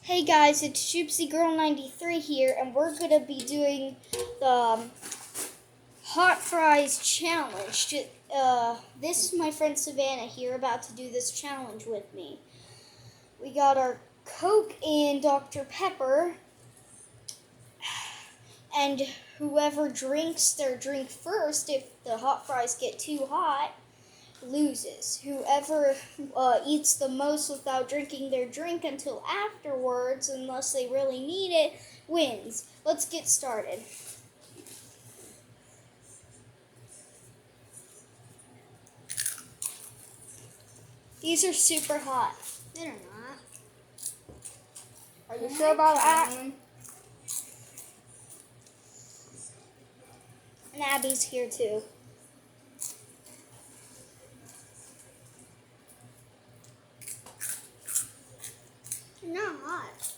Hey guys, it's Shoopsy Girl 93 here, and we're gonna be doing the Hot Fries challenge. This is my friend Savannah here, about to do this challenge with me. We got our Coke and Dr. Pepper, and whoever drinks their drink first, if the hot fries get too hot, loses. Whoever eats the most without drinking their drink until afterwards, unless they really need it, wins. Let's get started. These are super hot. They're not. Are you sure about that? And Abby's here too. They're not hot.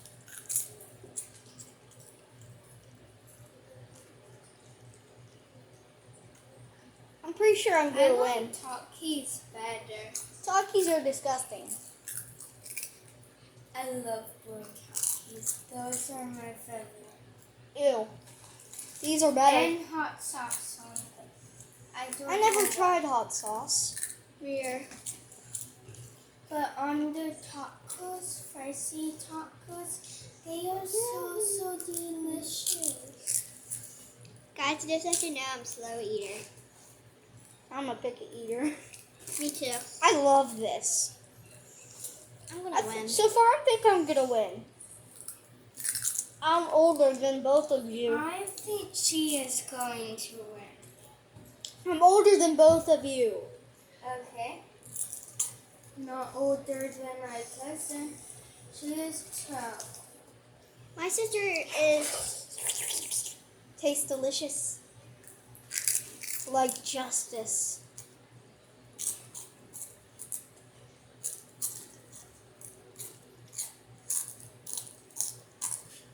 I'm pretty sure I'm gonna win. Takis better. Takis are disgusting. I love blue Takis. Those are my favorite. Ew. These are better. And hot sauce on them. I never tried hot sauce. Here. But on the tacos, spicy tacos, they are so delicious. Guys, just let you know I'm a slow eater. I'm a picky eater. Me too. I love this. I'm gonna win. So far, I think I'm gonna win. I'm older than both of you. I think she is going to win. I'm older than both of you. Okay. Not older than my cousin. She is 12. My sister is... Tastes delicious. Like justice.